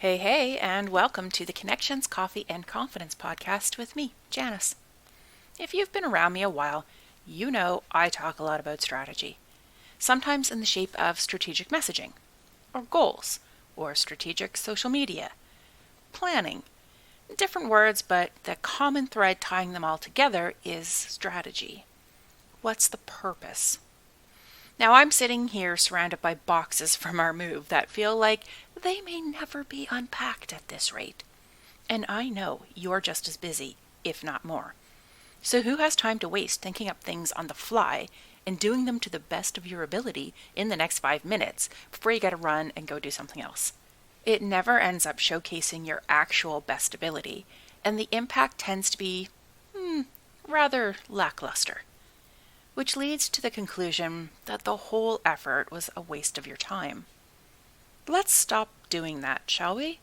Hey, and welcome to the Connections, Coffee, and Confidence podcast with me, Janice. If you've been around me a while, you know I talk a lot about strategy, sometimes in the shape of strategic messaging, or goals, or strategic social media, planning. Different words, but the common thread tying them all together is strategy. What's the purpose? Now I'm sitting here surrounded by boxes from our move that feel like they may never be unpacked at this rate. And I know you're just as busy, if not more. So who has time to waste thinking up things on the fly and doing them to the best of your ability in the next 5 minutes before you gotta run and go do something else? It never ends up showcasing your actual best ability, and the impact tends to be, rather lackluster. Which leads to the conclusion that the whole effort was a waste of your time. Let's stop doing that, shall we?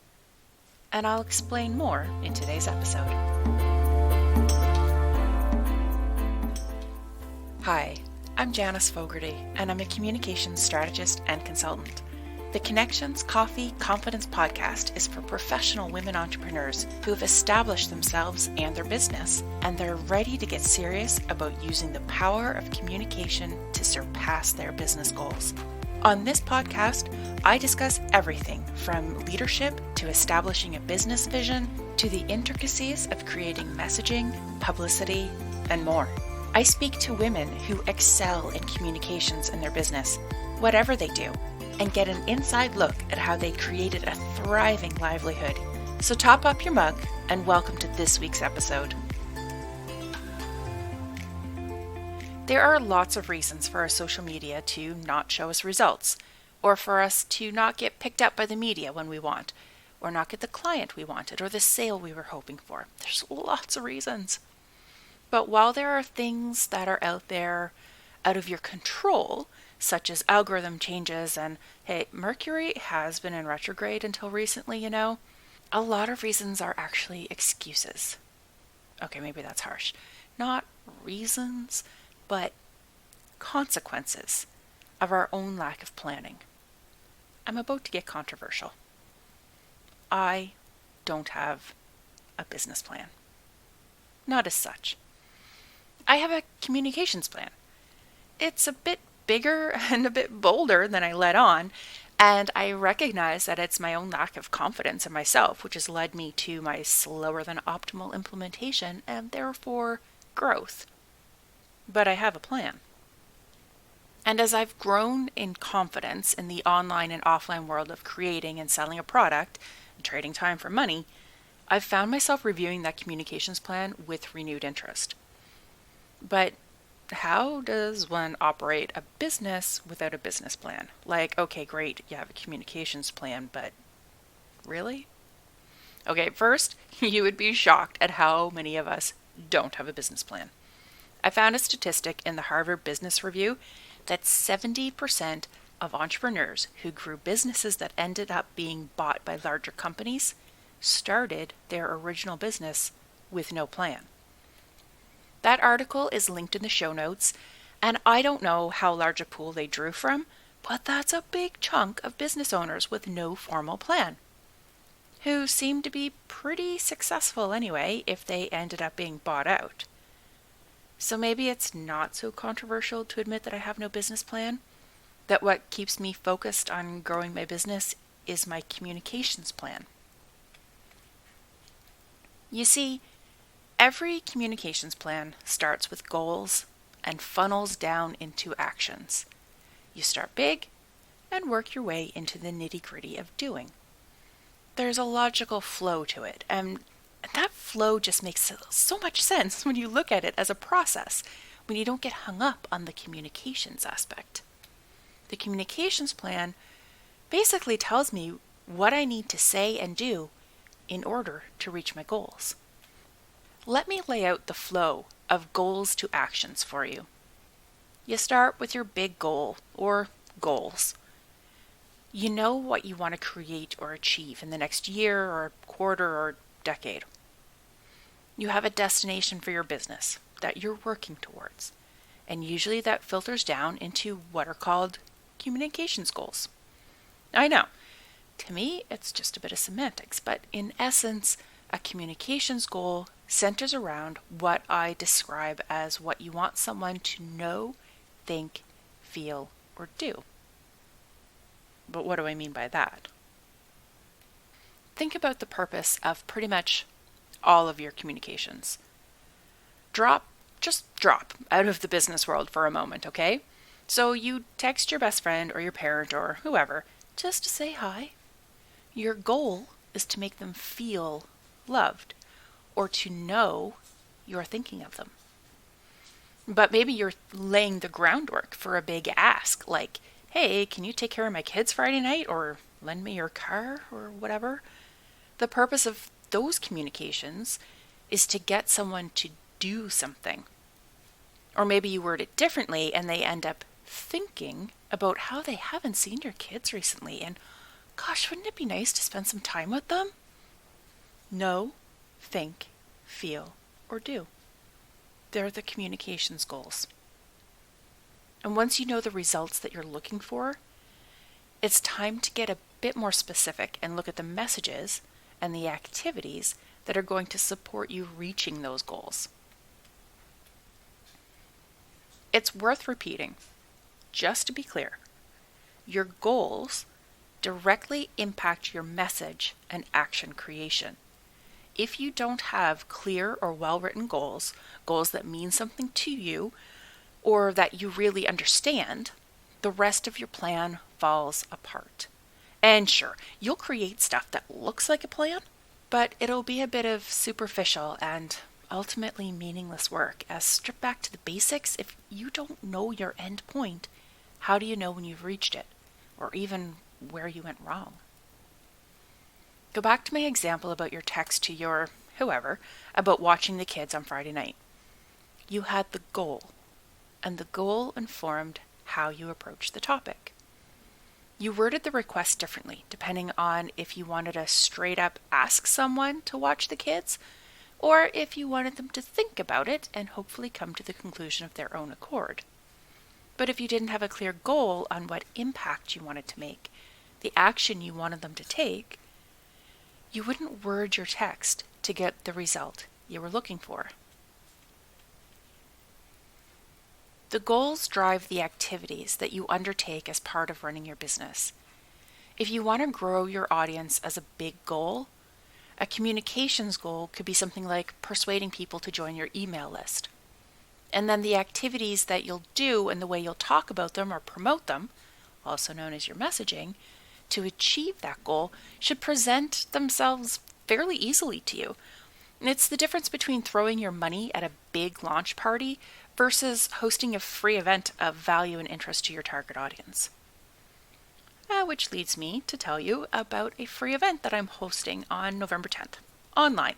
And I'll explain more in today's episode. Hi, I'm Janice Fogarty, and I'm a communications strategist and consultant. The Connections, Coffee, Confidence podcast is for professional women entrepreneurs who have established themselves and their business, and they're ready to get serious about using the power of communication to surpass their business goals. On this podcast, I discuss everything from leadership to establishing a business vision to the intricacies of creating messaging, publicity, and more. I speak to women who excel in communications in their business, whatever they do, and get an inside look at how they created a thriving livelihood. So top up your mug and welcome to this week's episode. There are lots of reasons for our social media to not show us results, or for us to not get picked up by the media when we want, or not get the client we wanted, or the sale we were hoping for. There's lots of reasons. But while there are things that are out there out of your control, such as algorithm changes and, hey, Mercury has been in retrograde until recently, a lot of reasons are actually excuses. Okay, maybe that's harsh. Not reasons, but consequences of our own lack of planning. I'm about to get controversial. I don't have a business plan. Not as such. I have a communications plan. It's a bit bigger and a bit bolder than I let on, and I recognize that it's my own lack of confidence in myself which has led me to my slower than optimal implementation and therefore growth. But I have a plan. And as I've grown in confidence in the online and offline world of creating and selling a product and trading time for money, I've found myself reviewing that communications plan with renewed interest. But how does one operate a business without a business plan? Like, okay, great, you have a communications plan, but really? Okay, first, you would be shocked at how many of us don't have a business plan. I found a statistic in the Harvard Business Review that 70% of entrepreneurs who grew businesses that ended up being bought by larger companies started their original business with no plan. That article is linked in the show notes, and I don't know how large a pool they drew from, but that's a big chunk of business owners with no formal plan, who seem to be pretty successful anyway if they ended up being bought out. So maybe it's not so controversial to admit that I have no business plan, that what keeps me focused on growing my business is my communications plan. You see, every communications plan starts with goals and funnels down into actions. You start big and work your way into the nitty-gritty of doing. There's a logical flow to it, and that flow just makes so much sense when you look at it as a process, when you don't get hung up on the communications aspect. The communications plan basically tells me what I need to say and do in order to reach my goals. Let me lay out the flow of goals to actions for you. You start with your big goal or goals. You know what you want to create or achieve in the next year or quarter or decade. You have a destination for your business that you're working towards, and usually that filters down into what are called communications goals. I know, To me, it's just a bit of semantics, but in essence, a communications goal centers around what I describe as what you want someone to know, think, feel, or do. But what do I mean by that? Think about the purpose of pretty much all of your communications. Just drop out of the business world for a moment, okay? So you text your best friend or your parent or whoever just to say hi. Your goal is to make them feel loved or to know you're thinking of them. But maybe you're laying the groundwork for a big ask like, hey, can you take care of my kids Friday night or lend me your car or whatever? The purpose of those communications is to get someone to do something. Or maybe you word it differently and they end up thinking about how they haven't seen your kids recently and gosh, wouldn't it be nice to spend some time with them? Know, think, feel, or do. They're the communications goals. And once you know the results that you're looking for, it's time to get a bit more specific and look at the messages and the activities that are going to support you reaching those goals. It's worth repeating, just to be clear, your goals directly impact your message and action creation. If you don't have clear or well-written goals that mean something to you, or that you really understand, the rest of your plan falls apart. And sure, you'll create stuff that looks like a plan, but it'll be a bit of superficial and ultimately meaningless work, as stripped back to the basics, if you don't know your end point, how do you know when you've reached it, or even where you went wrong? Go back to my example about your text to your whoever about watching the kids on Friday night. You had the goal, and the goal informed how you approached the topic. You worded the request differently, depending on if you wanted to straight up ask someone to watch the kids, or if you wanted them to think about it and hopefully come to the conclusion of their own accord. But if you didn't have a clear goal on what impact you wanted to make, the action you wanted them to take, you wouldn't word your text to get the result you were looking for. The goals drive the activities that you undertake as part of running your business. If you want to grow your audience as a big goal, a communications goal could be something like persuading people to join your email list. And then the activities that you'll do and the way you'll talk about them or promote them, also known as your messaging, to achieve that goal should present themselves fairly easily to you. It's the difference between throwing your money at a big launch party versus hosting a free event of value and interest to your target audience. Which leads me to tell you about a free event that I'm hosting on November 10th, online.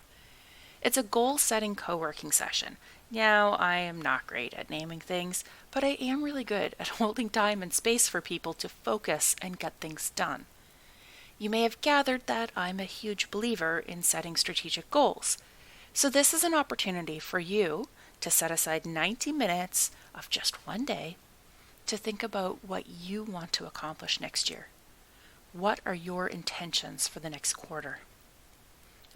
It's a goal-setting co-working session. Now, I am not great at naming things, but I am really good at holding time and space for people to focus and get things done. You may have gathered that I'm a huge believer in setting strategic goals. So this is an opportunity for you to set aside 90 minutes of just one day to think about what you want to accomplish next year. What are your intentions for the next quarter?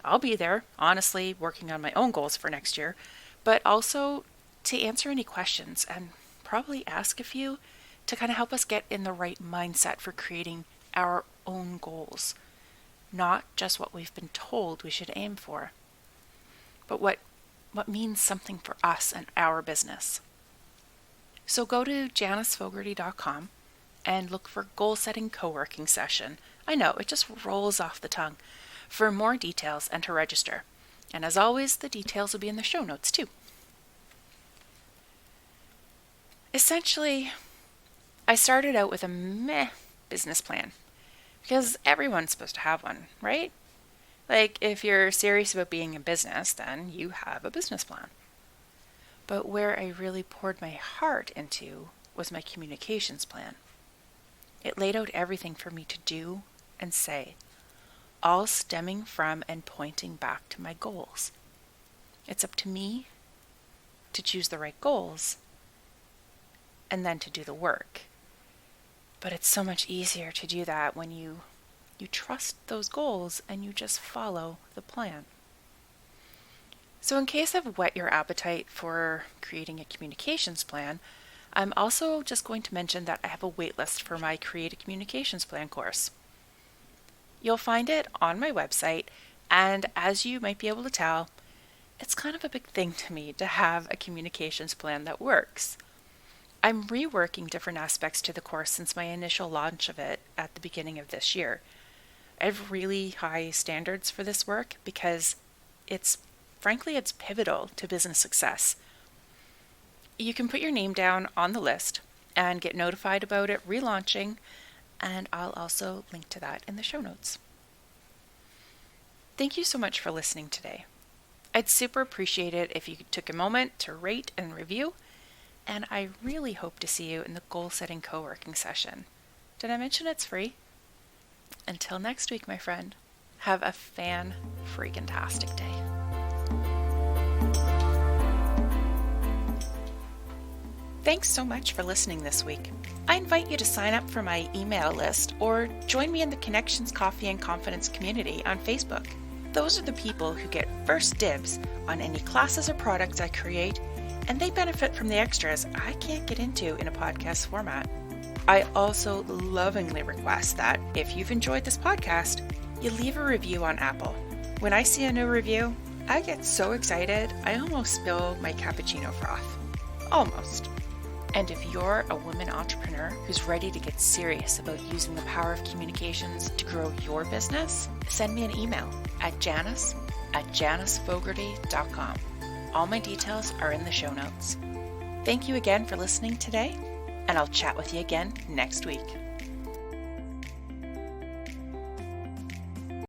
I'll be there, honestly, working on my own goals for next year, but also to answer any questions and probably ask a few to kind of help us get in the right mindset for creating our own goals. Not just what we've been told we should aim for, but what means something for us and our business. So go to janisfogarty.com and look for Goal Setting Co-Working Session. I know, it just rolls off the tongue. For more details and to register. And as always, the details will be in the show notes too. Essentially, I started out with a meh business plan. Because everyone's supposed to have one, right? Like, if you're serious about being in business, then you have a business plan. But where I really poured my heart into was my communications plan. It laid out everything for me to do and say, all stemming from and pointing back to my goals. It's up to me to choose the right goals and then to do the work. But it's so much easier to do that when you You trust those goals and you just follow the plan. So in case I've whet your appetite for creating a communications plan, I'm also just going to mention that I have a waitlist for my Create a Communications Plan course. You'll find it on my website, and as you might be able to tell, it's kind of a big thing to me to have a communications plan that works. I'm reworking different aspects to the course since my initial launch of it at the beginning of this year. I have really high standards for this work because it's pivotal to business success. You can put your name down on the list and get notified about it relaunching, and I'll also link to that in the show notes. Thank you so much for listening today. I'd super appreciate it if you took a moment to rate and review, and I really hope to see you in the Goal Setting Co-Working Session. Did I mention it's free? Until next week, my friend, have a fan-freaking-tastic day. Thanks so much for listening this week. I invite you to sign up for my email list or join me in the Connections, Coffee, and Confidence community on Facebook. Those are the people who get first dibs on any classes or products I create, and they benefit from the extras I can't get into in a podcast format. I also lovingly request that if you've enjoyed this podcast, you leave a review on Apple. When I see a new review, I get so excited I almost spill my cappuccino froth. Almost. And if you're a woman entrepreneur who's ready to get serious about using the power of communications to grow your business, send me an email at janice@janicefogarty.com. All my details are in the show notes. Thank you again for listening today, and I'll chat with you again next week.